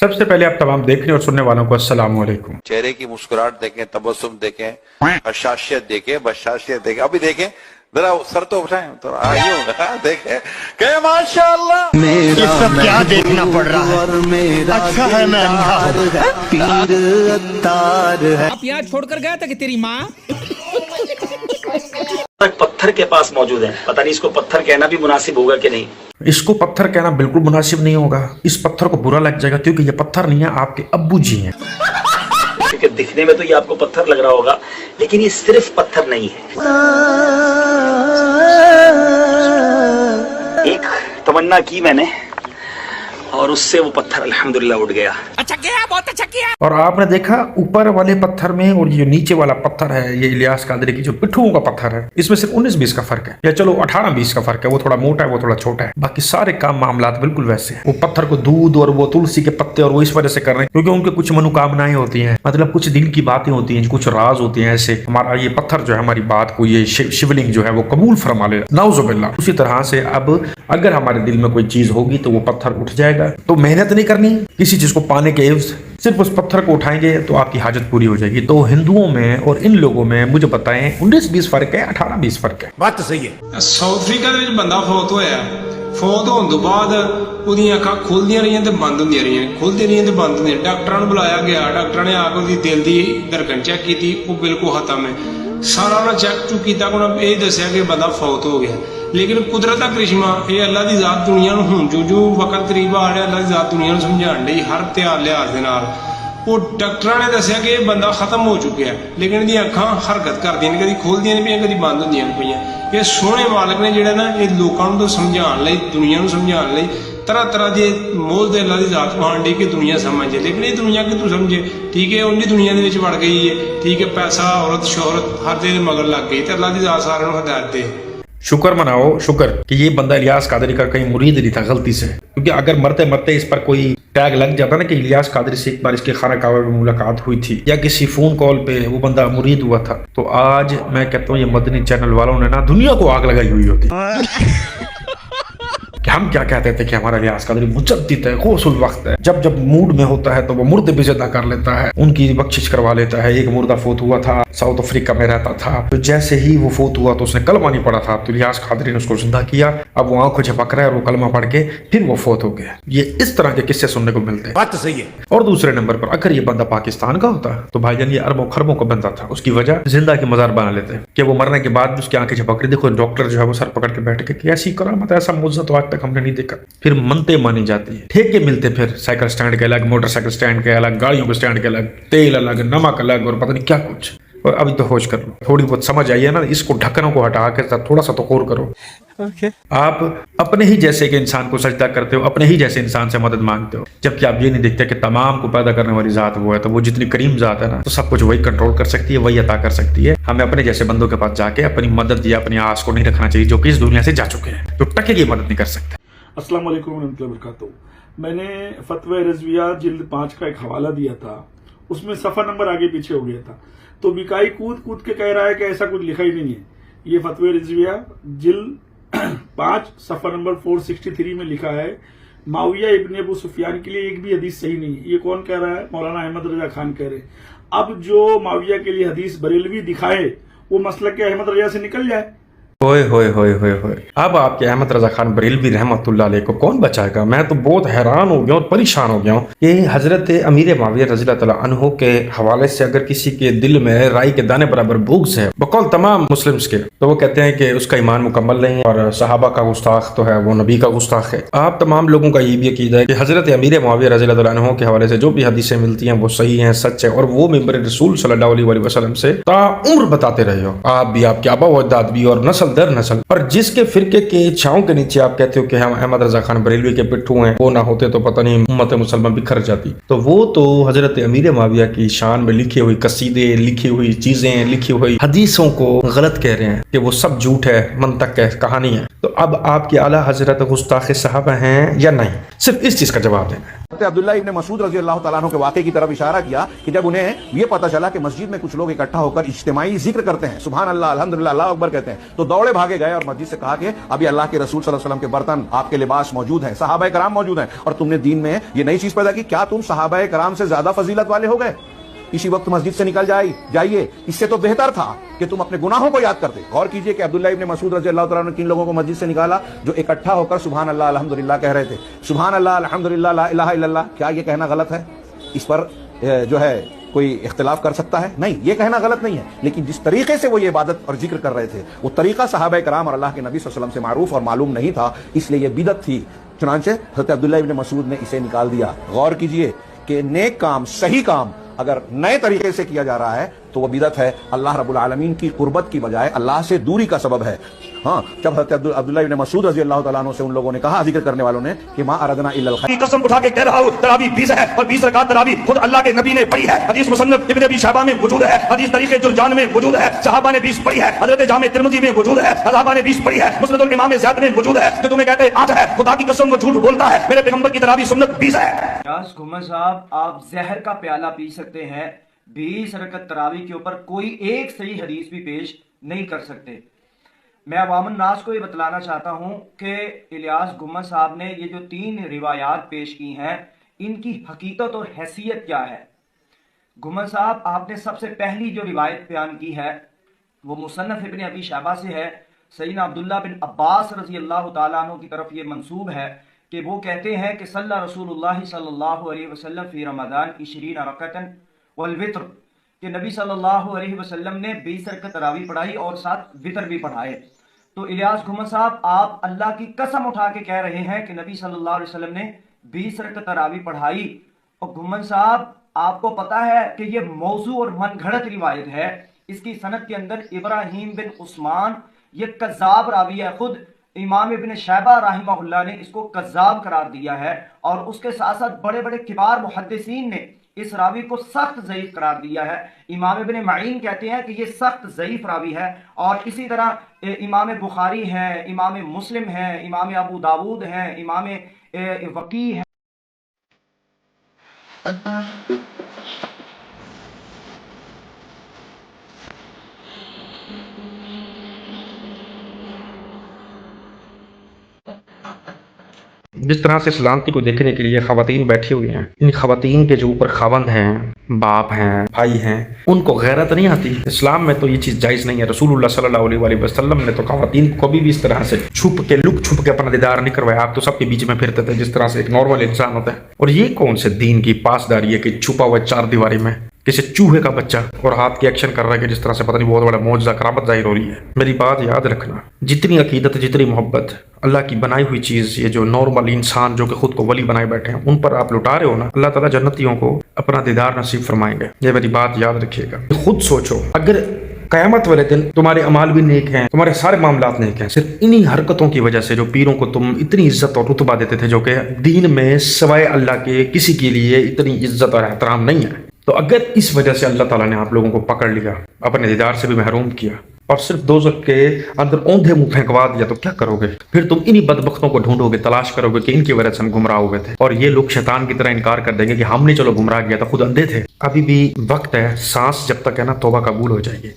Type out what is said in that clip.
सबसे पहले आप तमाम देखने और सुनने वालों को अस्सलाम वालेकुम। चेहरे की मुस्कुराहट देखें, तबस्सुम देखें, बशाशियत देखें, बशाशियत देखें। अभी देखें, जरा सर तो उठाएं, तो आइए देखें कि माशाअल्लाह। ये सब क्या देखना पड़ रहा है? अच्छा है मैं अंधा हूं। आप यहाँ छोड़कर गया था कि तेरी माँ पत्थर के पास मौजूद है। पता नहीं इसको पत्थर कहना भी मुनासिब होगा कि नहीं। इसको पत्थर कहना बिल्कुल मुनासिब नहीं होगा। इस पत्थर को बुरा लग जाएगा क्योंकि ये पत्थर नहीं है, आपके अब्बू जी हैं। क्योंकि दिखने में तो ये आपको पत्थर लग रहा होगा, लेकिन ये सिर्फ पत्थर नहीं है। एक तमन्ना की मैंने और उससे वो पत्थर अल्हम्दुलिल्लाह उड़ गया। अच्छा किया, बहुत अच्छा किया। और आपने देखा ऊपर वाले पत्थर में और ये नीचे वाला पत्थर है, ये इलियास कादरी की जो पिट्ठुओं का पत्थर है, इसमें सिर्फ 19-20 का फर्क है, या चलो 18-20 का फर्क है। वो थोड़ा मोटा है, वो थोड़ा छोटा है, बाकी सारे काम मामला बिल्कुल वैसे हैं। वो पत्थर को दूध और वो तुलसी के पत्ते और वो इस वजह से कर रहे हैं क्योंकि उनके कुछ मनोकामनाएं होती हैं, मतलब कुछ दिल की बातें होती हैं, कुछ राज होती हैं। ऐसे हमारा ये पत्थर जो है हमारी बात को, ये शिवलिंग जो है वो कबूल फरमा ले, नाउजुबिल्लाह। उसी तरह से अब अगर हमारे दिल में कोई चीज होगी तो वो पत्थर उठ जाएगा। तो मेहनत नहीं करनी किसी चीज को पाने के एवज, सिर्फ उस पत्थर को उठाएंगे तो आपकी हाजत पूरी हो जाएगी। तो हिंदुओं में और इन लोगों में मुझे बताएं 19-20 फर्क है, 18-20 फर्क है। बात तो सही है। ਸਾਊਥ ਅਫਰੀਕਾ ਦੇ ਵਿੱਚ ਬੰਦਾ ਫੌਤ ਹੋਇਆ। ਫੌਤ ਹੋਣ ਤੋਂ ਬਾਅਦ ਉਹਦੀਆਂ ਅੱਖਾਂ ਖੁੱਲਦੀਆਂ ਰਹੀਆਂ ਤੇ ਬੰਦ ਹੁੰਦੀਆਂ ਰਹੀਆਂ, ਖੁੱਲਦੀਆਂ ਰਹੀਆਂ ਤੇ ਬੰਦ ਹੁੰਦੀਆਂ। ਡਾਕਟਰਾਂ ਨੂੰ ਬੁਲਾਇਆ ਗਿਆ, ਡਾਕਟਰਾਂ ਨੇ ਆ ਕੇ ਉਹਦੀ ਦਿਲ ਦੀ ਧੜਕਣ ਚੈੱਕ ਕੀਤੀ, ਉਹ ਬਿਲਕੁਲ ਖਤਮ ਹੈ। ਸਾਰਾ ਉਹਨਾਂ ਚੈੱਕ ਚੁੱਕ ਕੀਤਾ, ਉਹਨਾਂ ਇਹ ਦੱਸਿਆ ਕਿ ਬੰਦਾ ਫੌਤ ਹੋ ਗਿਆ। ਲੇਕਿਨ ਕੁਦਰਤ ਦਾ ਕ੍ਰਿਸ਼ਮਾ, ਇਹ ਅੱਲਾ ਦੀ ਜ਼ਾਤ ਦੁਨੀਆ ਨੂੰ ਹੁਣ ਜੋ ਵਕਤ ਕਰੀਬ ਆ ਰਿਹਾ, ਅੱਲਾ ਦੀ ਜ਼ਾਤ ਦੁਨੀਆ ਨੂੰ ਸਮਝਾਉਣ ਲਈ ਹਰ ਧਿਆਨ ਲਿਹਾਜ਼ ਦੇ ਨਾਲ। ਉਹ ਡਾਕਟਰਾਂ ਨੇ ਦੱਸਿਆ ਕਿ ਇਹ ਬੰਦਾ ਖਤਮ ਹੋ ਚੁੱਕਿਆ, ਲੇਕਿਨ ਇਹਦੀਆਂ ਅੱਖਾਂ ਹਰਕਤ ਕਰਦੀਆਂ ਨੇ, ਕਦੀ ਖੁੱਲਦੀਆਂ ਨਹੀਂ ਪਈਆਂ, ਕਦੀ ਬੰਦ ਹੁੰਦੀਆਂ ਨਹੀਂ ਪਈਆਂ। ਇਹ ਸੋਹਣੇ ਮਾਲਕ ਨੇ ਜਿਹੜਾ ਨਾ, ਇਹ ਲੋਕਾਂ ਨੂੰ ਤਾਂ ਸਮਝਾਉਣ ਲਈ, ਦੁਨੀਆ ਨੂੰ ਸਮਝਾਉਣ ਲਈ तरह तरह के मोल दे अल्लाह दी जात वहां डी कि दुनिया समझे, लेकिन ये दुनिया कि तू समझे। ठीक है, उन्हीं दुनिया दे विच वड़ गई है। ठीक है, पैसा, औरत, शोहरत हर दे मगर लग गई, तो अल्लाह दी जात सारे नूं हिदायत दे। शुक्र मनाओ, शुक्र कि ये बंदा इलियास कादरी का कहीं मुरीद नहीं था गलती से, क्योंकि अगर मरते मरते इस पर कोई टैग लग जाता ना कि इलियास कादरी से एक बार इसके खाना काबा में मुलाकात हुई थी या किसी फोन कॉल पे वो बंदा मुरीद हुआ था, तो आज मैं कहता हूँ ये मदनी चैनल वालों ने ना दुनिया को आग लगाई हुई होती। कि हम क्या कहते थे कि हमारा इलियास कादरी मुजद्दिद है, गौसुल वक्त है, जब जब मूड में होता है तो वो मुर्दे भी ज़िंदा कर लेता है, उनकी बख्शिश करवा लेता है। एक मुर्दा फोत हुआ था, साउथ अफ्रीका में रहता था, तो जैसे ही वो फोत हुआ तो उसने कलमा नहीं पढ़ा था, तो इलियास कादरी ने उसको जिंदा किया। अब वो आंखों झपक रहा है और वो कलमा पढ़ के फिर वो फोत हो गया। ये इस तरह के किस्से सुनने को मिलते हैं। बात तो सही है। और दूसरे नंबर पर अगर ये बंदा पाकिस्तान का होता तो भाईजान ये अरबों खरबों का बंदा था। उसकी वजह जिंदा की मजार बना लेते हैं कि वो मरने के बाद उसकी आंखें झपक रही। देखो डॉक्टर जो है वो सर पकड़ के बैठ के कि ऐसी करामत, ऐसा मुआवजा तो आज तक हमने नहीं देखा। फिर मनते मानी जाती है, ठेके मिलते, फिर साइकिल स्टैंड के अलग, मोटरसाइकिल स्टैंड के अलग, गाड़ियों के स्टैंड के अलग, तेल अलग, नमक अलग और पता नहीं क्या कुछ। और अभी तो होश कर लो, थोड़ी बहुत समझ आई है ना, इसको ढक्कनों को हटा के थोड़ा सा तो गौर करो। आप अपने ही जैसे के इंसान को सजदा करते हो, अपने ही जैसे इंसान से मदद मांगते हो, जबकि आप ये नहीं देखते कि तमाम को पैदा करने वाली जात वो है। तो वो जितनी करीम जात है ना, तो सब कुछ वही कंट्रोल कर सकती है, वही अता कर सकती है। हमें अपने जैसे बंदों के पास जाके अपनी मदद या अपनी आस को नहीं रखना चाहिए, जो कि इस दुनिया से जा चुके हैं, जो टके की मदद नहीं कर सकते। अस्सलाम वालेकुम रहमतुल्लाहि व बरकातहू। मैंने फतवा रज़विया जिल्द 5 का एक हवाला दिया था, उसमें सफ़ा नंबर आगे पीछे हो गया था, तो बिकाई कूद कूद के कह रहा है कि ऐसा कुछ लिखा ही नहीं है। ये फतवा रज़विया जिल्द 5 सफ़ा नंबर 463 में लिखा है, माविया इब्न अबू सुफियान के लिए एक भी हदीस सही नहीं। ये कौन कह रहा है? मौलाना अहमद रजा खान कह रहे। अब जो माविया के लिए हदीस बरेलवी दिखाए वो मसलक के अहमद रजा से निकल जाए। होए होए होए होए होए, अब आपके अहमद रजा खान बरेलवी रहमतुल्लाह अलैह को कौन बचाएगा? मैं तो बहुत हैरान हो गया और परेशान हो गया हूँ कि हजरत अमीर माविया रज़ियल्लाहु तआला अन्हु के हवाले से अगर किसी के दिल में राई के दाने बराबर बुग़्ज़ है बकौल तमाम मुस्लिम्स के, तो वो कहते हैं कि उसका ईमान मुकम्मल नहीं है और सहाबा का गुस्ताख तो है, वो नबी का गुस्ताख है। आप तमाम लोगों का ये भी अकीदा है कि हजरत अमीर माविया रज़ियल्लाहु तआला अन्हु के हवाले से जो भी हदीसें मिलती हैं वो सही हैं, सच है, और वो मिंबर रसूल सल्लल्लाहु अलैहि वसल्लम से ताउम्र बताते रहे हो, आप भी, आपके आबा व अजदाद भी, और नस्ल दर नस्ल। और जिसके फिरके के छांव के नीचे आप कहते हो कि हम अहमद रजा खान बरेलवी के पिट्ठू हैं, वो ना होते तो पता नहीं उम्मत मुसलमान बिखर जाती। तो वो तो हजरत अमीर माविया की शान में लिखी हुई कसीदे, लिखी हुई चीजें, लिखी हुई हदीसों को गलत कह रहे हैं कि वो सब झूठ है, मंतक है, कहानी है। तो अब आपके आला हजरत गुस्ताख सहाबा हैं या नहीं? सिर्फ इस चीज का जवाब देना है। عبداللہ ابن مسعود رضی اللہ تعالیٰ عنہ کے واقعے کی طرف اشارہ کیا کہ جب انہیں یہ پتا چلا کہ مسجد میں کچھ لوگ اکٹھا ہو کر اجتماعی ذکر کرتے ہیں، سبحان اللہ، الحمدللہ، اللہ اکبر کہتے ہیں، تو دوڑے بھاگے گئے اور مسجد سے کہا کہ ابھی اللہ کے رسول صلی اللہ علیہ وسلم کے برتن، آپ کے لباس موجود ہیں، صحابہ کرام موجود ہیں، اور تم نے دین میں یہ نئی چیز پیدا کی، کیا تم صحابہ کرام سے زیادہ فضیلت والے ہو گئے؟ اسی وقت مسجد سے نکل جائیے، اس سے تو بہتر تھا کہ تم اپنے گناہوں کو یاد کرتے۔ غور کیجئے کہ عبداللہ ابن مسعود رضی اللہ تعالیٰ عنہ نے کن لوگوں کو مسجد سے نکالا؟ جو اکٹھا ہو کر سبحان اللہ الحمدللہ کہہ رہے تھے۔ سبحان اللہ الحمدللہ لا الہ الا اللہ، کیا یہ کہنا غلط ہے؟ اس پر جو ہے کوئی اختلاف کر سکتا ہے؟ نہیں، یہ کہنا غلط نہیں ہے، لیکن جس طریقے سے وہ یہ عبادت اور ذکر کر رہے تھے وہ طریقہ صحابہ کرام اور اللہ کے نبی صلی اللہ علیہ وسلم سے معروف اور معلوم نہیں تھا، اس لیے یہ بدعت تھی، چنانچہ حضرت عبداللہ ابن مسعود نے اسے نکال دیا۔ غور کیجئے کہ نیک کام، صحیح کام اگر نئے طریقے سے کیا جا رہا ہے تو وہ بدعت ہے، اللہ رب العالمین کی قربت کی بجائے اللہ سے دوری کا سبب ہے۔ ہاں، جب حضرت عبداللہ ابن مسعود رضی اللہ تعالیٰ عنہ سے ان لوگوں نے کہا، ذکر کرنے والوں نے، کہ ما اردنا الا الخیر، قسم اٹھا کے کہہ رہا ہوں تراویح 20 ہے اور 20 رکعت تراویح خود اللہ کے نبی نے پڑھی ہے، حدیث مصنف ابن ابی شیبہ میں موجود ہے، حدیث طریق جرجان میں موجود ہے، صحابہ نے 20 پڑھی ہے، حضرت جامع ترمذی میں موجود ہے، صحابہ نے 20 پڑھی ہے، مسند الامام زیاد میں موجود ہے، جو تمہیں کہتے ہیں 8 ہے، خدا کی قسم وہ جھوٹ بولتا ہے، میرے پیغمبر کی تراویح سنت 20 ہے۔ ریاض گھمر صاحب، آپ زہر کا پیالہ پی سکتے ہیں، 20 رکعت تراویح کے اوپر کوئی ایک صحیح حدیث بھی پیش نہیں کر سکتے۔ میں عوام الناس کو یہ بتلانا چاہتا ہوں کہ الیاس گھمر صاحب نے یہ جو 3 روایات پیش کی ہیں، ان کی حقیقت اور حیثیت کیا ہے۔ گھمر صاحب، آپ نے سب سے پہلی جو روایت بیان کی ہے وہ مصنف ابن ابی شیبہ سے ہے، سیدنا عبداللہ بن عباس رضی اللہ تعالیٰ عنہ کی طرف یہ منسوب ہے کہ وہ کہتے ہیں کہ صلی رسول اللہ صلی اللہ علیہ وسلم فی رمضان 20 رکعتاً والوتر، کہ نبی صلی اللہ علیہ وسلم نے 20 رکعت تراویح پڑھائی اور ساتھ وتر بھی پڑھائے۔ تو الیاس گھمر صاحب، آپ اللہ کی قسم اٹھا کے کہہ رہے ہیں کہ نبی صلی اللہ علیہ وسلم نے 20 رکعت تراویح پڑھائی، اور گھمر صاحب آپ کو پتا ہے کہ یہ موضوع اور من گھڑت روایت ہے، اس کی سند کے اندر ابراہیم بن عثمان یہ کذاب راوی ہے، خود امام ابن شیبہ رحمہ اللہ نے اس کو کذاب قرار دیا ہے، اور اس کے ساتھ ساتھ بڑے بڑے کبار محدثین نے اس راوی کو سخت ضعیف قرار دیا ہے۔ امام ابن معین کہتے ہیں کہ یہ سخت ضعیف راوی ہے، اور اسی طرح امام بخاری ہیں، امام مسلم ہیں، امام ابو داود ہیں، امام وقی ہیں۔ جس طرح سے سلامتی کو دیکھنے کے لیے خواتین بیٹھی ہوئی ہیں، ان خواتین کے جو اوپر خاوند ہیں، باپ ہیں، بھائی ہیں، ان کو غیرت نہیں آتی۔ اسلام میں تو یہ چیز جائز نہیں ہے۔ رسول اللہ صلی اللہ علیہ وسلم نے تو خواتین کو بھی اس طرح سے چھپ کے اپنا دیدار نہیں کروایا۔ آپ تو سب کے بیچ میں پھرتے تھے جس طرح سے ایک نارمل انسان ہوتا ہے۔ اور یہ کون سے دین کی پاسداری ہے کہ چھپا ہوا 4 دیواری میں کسی چوہے کا بچہ اور ہاتھ کے ایکشن کر رہا ہے کہ جس طرح سے پتہ نہیں بہت بڑا معجزہ کرامت ظاہر ہو رہی ہے۔ میری بات یاد رکھنا، جتنی عقیدت، جتنی محبت اللہ کی بنائی ہوئی چیز، یہ جو نارمل انسان جو کہ خود کو ولی بنائے بیٹھے ہیں، ان پر آپ لٹا رہے ہو نا، اللہ تعالیٰ جنتیوں کو اپنا دیدار نصیب فرمائیں گے۔ یہ میری بات یاد رکھیے گا۔ خود سوچو، اگر قیامت والے دن تمہارے اعمال بھی نیک ہیں، تمہارے سارے معاملات نیک ہیں، صرف انہی حرکتوں کی وجہ سے جو پیروں کو تم اتنی عزت اور رتبہ دیتے تھے، جو کہ دین میں سوائے اللہ کے کسی کے لیے اتنی عزت اور احترام نہیں ہے، تو اگر اس وجہ سے اللہ تعالیٰ نے آپ لوگوں کو پکڑ لیا، اپنے دیدار سے بھی محروم کیا، اور صرف دوزخ کے اندر اوندھے منہ پھینکوا دیا، تو کیا کرو گے؟ پھر تم انہی بدبختوں کو ڈھونڈو گے، تلاش کرو گے کہ ان کی وجہ سے ہم گمراہ ہوئے تھے، اور یہ لوگ شیطان کی طرح انکار کر دیں گے کہ ہم نے چلو گمراہ کیا تھا، خود اندھے تھے۔ ابھی بھی وقت ہے، سانس جب تک ہے نا، توبہ قبول ہو جائے گی۔